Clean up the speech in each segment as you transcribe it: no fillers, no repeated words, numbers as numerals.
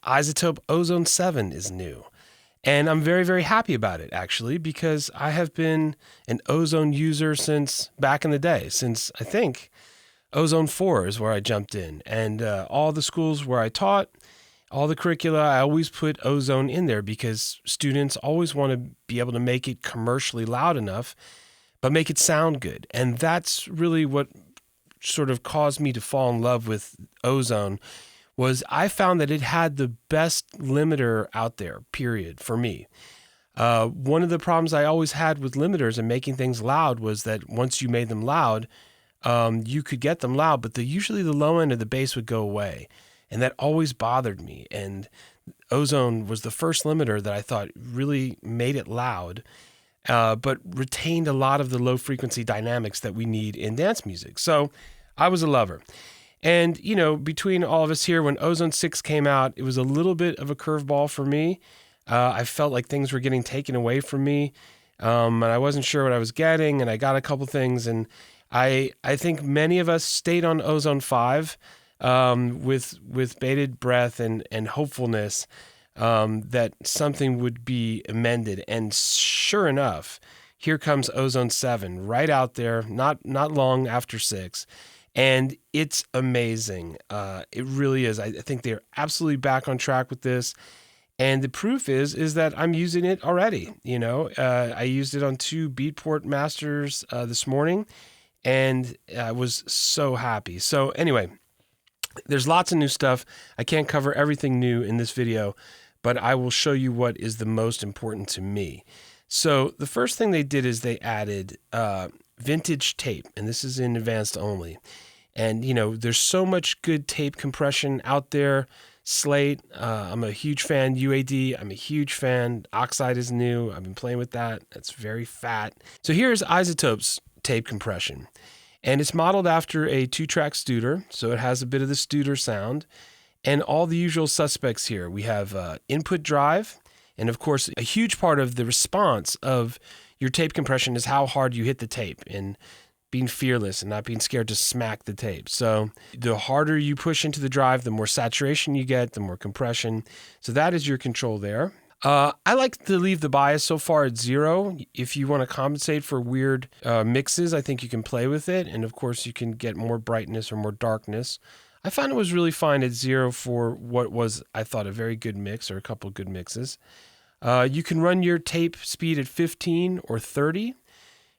iZotope Ozone 7 is new. And I'm very, very happy about it, actually, because I have been an Ozone user since back in the day, since I think Ozone 4 is where I jumped in. And all the schools where I taught, all the curricula, I always put Ozone in there because students always want to be able to make it commercially loud enough, but make it sound good. And that's really what sort of caused me to fall in love with Ozone, was I found that it had the best limiter out there, period, for me. One of the problems I always had with limiters and making things loud was that once you made them loud, you could get them loud, but usually the low end of the bass would go away. And that always bothered me. And Ozone was the first limiter that I thought really made it loud, but retained a lot of the low frequency dynamics that we need in dance music. So I was a lover. And, you know, between all of us here, when Ozone 6 came out, it was a little bit of a curveball for me. I felt like things were getting taken away from me, and I wasn't sure what I was getting, and I got a couple things. And I think many of us stayed on Ozone 5 with bated breath and hopefulness that something would be amended. And sure enough, here comes Ozone 7 right out there, not long after 6. And it's amazing. It really is. I think they're absolutely back on track with this. And the proof is that I'm using it already. You know, I used it on 2 Beatport masters this morning, and I was so happy. So anyway, there's lots of new stuff. I can't cover everything new in this video, but I will show you what is the most important to me. So the first thing they did is they added vintage tape, and this is in advanced only. And, you know, there's so much good tape compression out there. Slate, I'm a huge fan. UAD, I'm a huge fan. Oxide is new. I've been playing with that. That's very fat. So here's iZotope's tape compression. And it's modeled after a 2-track Studer, so it has a bit of the Studer sound. And all the usual suspects here. We have input drive, and of course, a huge part of the response of your tape compression is how hard you hit the tape and being fearless and not being scared to smack the tape. So the harder you push into the drive, the more saturation you get, the more compression. So that is your control there. I like to leave the bias so far at 0. If you want to compensate for weird mixes, I think you can play with it. And of course, you can get more brightness or more darkness. I found it was really fine at 0 for what was, I thought, a very good mix or a couple good mixes. You can run your tape speed at 15 or 30.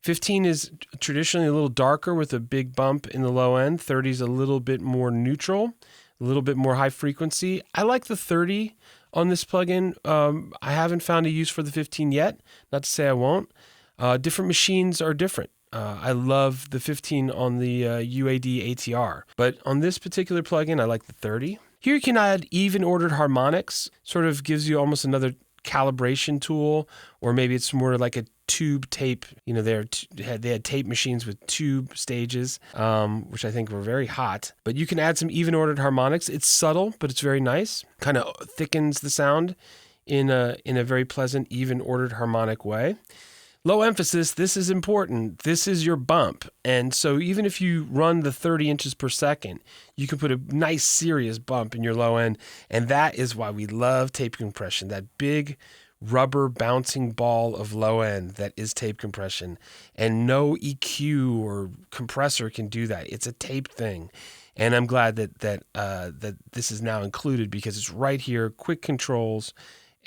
15 is traditionally a little darker with a big bump in the low end. 30 is a little bit more neutral, a little bit more high frequency. I like the 30 on this plugin. I haven't found a use for the 15 yet. Not to say I won't. Different machines are different. I love the 15 on the UAD ATR, but on this particular plugin, I like the 30. Here you can add even ordered harmonics, sort of gives you almost another calibration tool, or maybe it's more like a tube tape. You know, they had tape machines with tube stages, which I think were very hot. But you can add some even ordered harmonics. It's subtle, but it's very nice. Kind of thickens the sound in a very pleasant, even ordered harmonic way. Low emphasis, this is important. This is your bump. And so even if you run the 30 inches per second, you can put a nice serious bump in your low end. And that is why we love tape compression, that big rubber bouncing ball of low end that is tape compression. And no EQ or compressor can do that. It's a tape thing. And I'm glad that this is now included because it's right here, quick controls,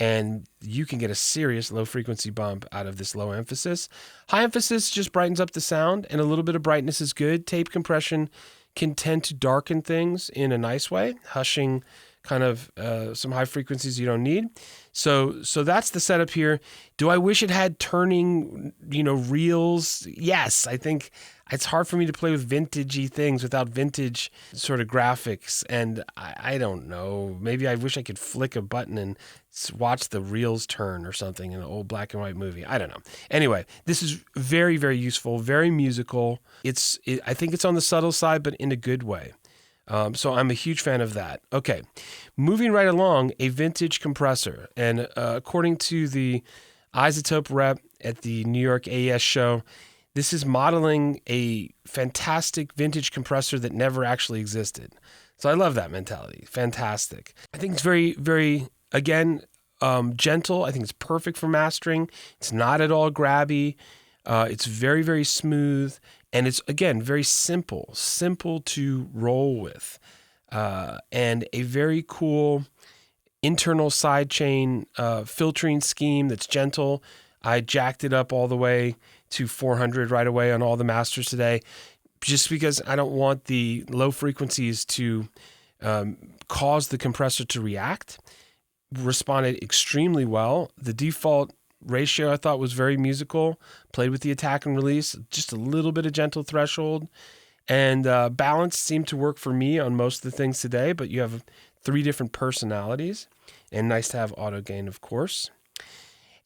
and you can get a serious low frequency bump out of this low emphasis. High emphasis just brightens up the sound, and a little bit of brightness is good. Tape compression can tend to darken things in a nice way, hushing kind of some high frequencies you don't need. So that's the setup here. Do I wish it had turning, reels? Yes, I think it's hard for me to play with vintagey things without vintage sort of graphics. And I don't know, maybe I wish I could flick a button and watch the reels turn or something in an old black and white movie. I don't know. Anyway, this is very, very useful, very musical. I think it's on the subtle side, but in a good way. So I'm a huge fan of that. Okay, moving right along, a vintage compressor. And according to the iZotope rep at the New York AES show, this is modeling a fantastic vintage compressor that never actually existed. So I love that mentality. Fantastic. I think it's very, very, again, gentle. I think it's perfect for mastering. It's not at all grabby. It's very, very smooth. And it's, again, very simple to roll with. And a very cool internal sidechain filtering scheme that's gentle. I jacked it up all the way to 400 right away on all the masters today, just because I don't want the low frequencies to cause the compressor to react. Responded extremely well. The default ratio I thought was very musical. Played with the attack and release, just a little bit of gentle threshold. And balance seemed to work for me on most of the things today, but you have 3 different personalities. And nice to have auto gain, of course.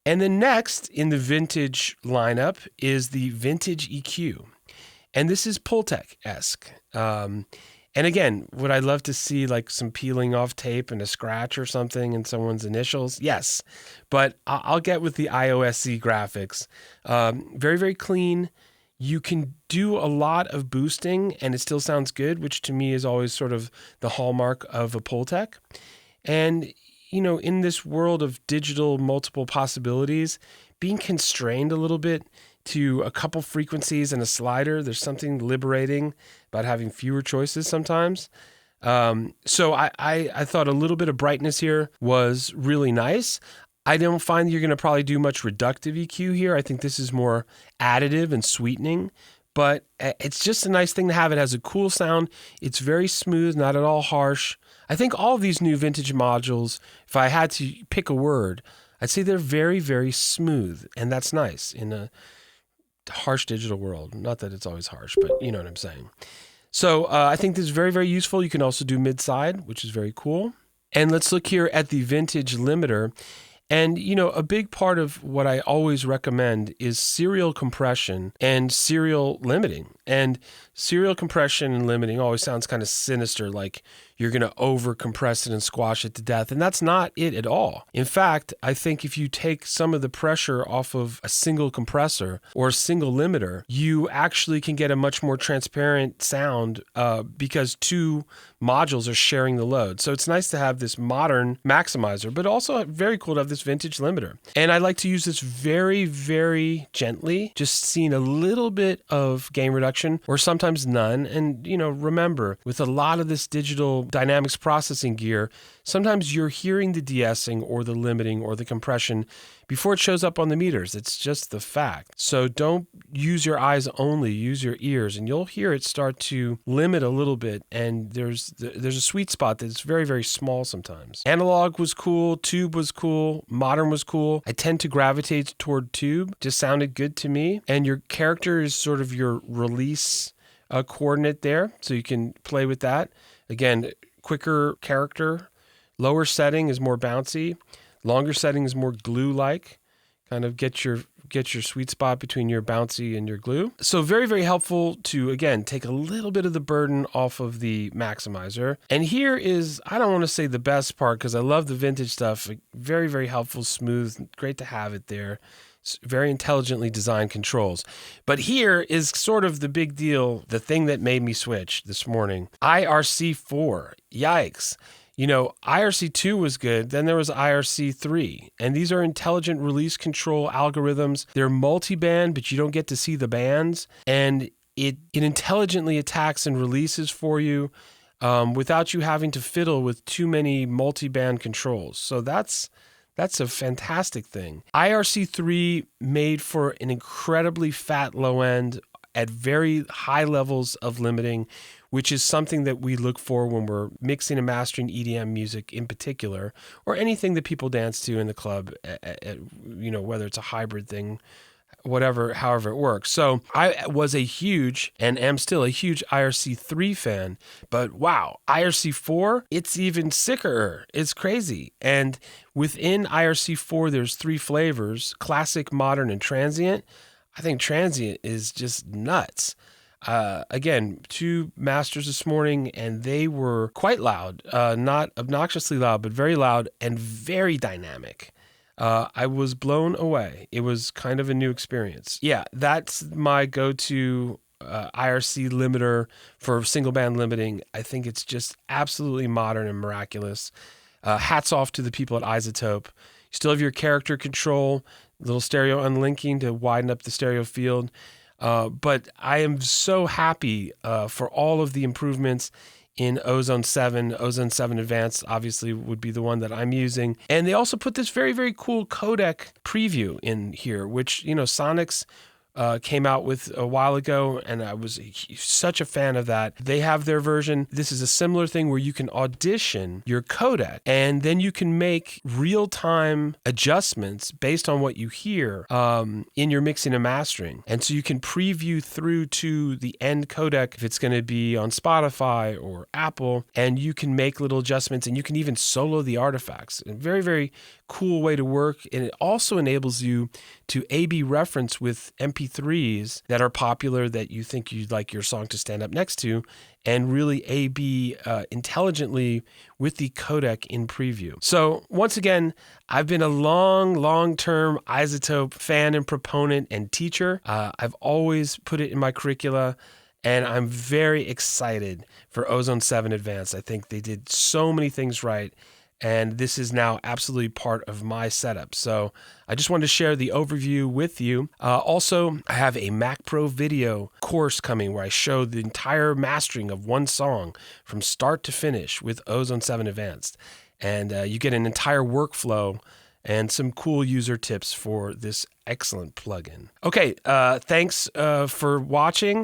And then next in the vintage lineup is the vintage EQ. And this is Pultec-esque. And again, would I love to see like some peeling off tape and a scratch or something in someone's initials? Yes, but I'll get with the iOSC graphics. Very, very clean. You can do a lot of boosting and it still sounds good, which to me is always sort of the hallmark of a Pultec. And, you know, in this world of digital multiple possibilities, being constrained a little bit to a couple frequencies and a slider, there's something liberating about having fewer choices sometimes. So I thought a little bit of brightness here was really nice. I don't find you're going to probably do much reductive EQ here. I think this is more additive and sweetening, but it's just a nice thing to have. It has a cool sound. It's very smooth, not at all harsh. I think all of these new vintage modules, if I had to pick a word, I'd say they're very, very smooth, and that's nice in a harsh digital world. Not that it's always harsh, but you know what I'm saying. So I think this is very, very useful. You can also do mid-side, which is very cool. And let's look here at the vintage limiter. And, you know, a big part of what I always recommend is serial compression and serial limiting. And serial compression and limiting always sounds kind of sinister, like you're going to over compress it and squash it to death. And that's not it at all. In fact, I think if you take some of the pressure off of a single compressor or a single limiter, you actually can get a much more transparent sound because 2 modules are sharing the load. So it's nice to have this modern maximizer, but also very cool to have this vintage limiter. And I like to use this very, very gently, just seeing a little bit of gain reduction or sometimes none. And, you know, remember, with a lot of this digital dynamics processing gear, sometimes you're hearing the de-essing or the limiting or the compression before it shows up on the meters. It's just the fact. So don't use your eyes only, use your ears, and you'll hear it start to limit a little bit. And there's a sweet spot that's very, very small sometimes. Analog was cool, tube was cool, modern was cool. I tend to gravitate toward tube, just sounded good to me. And your character is sort of your release coordinate there, so you can play with that. Again, quicker character, lower setting is more bouncy, longer setting is more glue-like. Kind of get your sweet spot between your bouncy and your glue. So very, very helpful to, again, take a little bit of the burden off of the maximizer. And here is, I don't want to say the best part because I love the vintage stuff. Very, very helpful, smooth, great to have it there. It's very intelligently designed controls. But here is sort of the big deal, the thing that made me switch this morning. IRC4, yikes. You know, IRC2 was good, then there was IRC3, and these are intelligent release control algorithms. They're multi-band, but you don't get to see the bands, and it intelligently attacks and releases for you without you having to fiddle with too many multi-band controls. So that's a fantastic thing. IRC3 made for an incredibly fat low end at very high levels of limiting, which is something that we look for when we're mixing and mastering EDM music in particular, or anything that people dance to in the club, you know, whether it's a hybrid thing, whatever, however it works. So I was a huge, and am still a huge IRC3 fan, but wow, IRC4, it's even sicker. It's crazy. And within IRC4, there's 3 flavors, classic, modern, and transient. I think transient is just nuts. Again, 2 masters this morning, and they were quite loud, not obnoxiously loud, but very loud and very dynamic. I was blown away. It was kind of a new experience. Yeah, that's my go-to IRC limiter for single band limiting. I think it's just absolutely modern and miraculous. Hats off to the people at iZotope. You still have your character control, little stereo unlinking to widen up the stereo field. But I am so happy for all of the improvements in Ozone 7. Ozone 7 Advanced obviously would be the one that I'm using. And they also put this very, very cool Codec Preview in here, which, Sonics came out with a while ago, and I was such a fan of that. They have their version. This is a similar thing where you can audition your codec, and then you can make real-time adjustments based on what you hear in your mixing and mastering. And so you can preview through to the end codec if it's going to be on Spotify or Apple, and you can make little adjustments, and you can even solo the artifacts. A very, very cool way to work, and it also enables you to A/B reference with MP3s that are popular that you think you'd like your song to stand up next to, and really A/B intelligently with the codec in preview. So once again, I've been a long-term iZotope fan and proponent and teacher. I've always put it in my curricula, and I'm very excited for Ozone 7 Advanced. I think they did so many things right, and this is now absolutely part of my setup. So I just wanted to share the overview with you. Also, I have a Mac Pro video course coming where I show the entire mastering of one song from start to finish with Ozone 7 Advanced. And you get an entire workflow and some cool user tips for this excellent plugin. Okay, thanks for watching.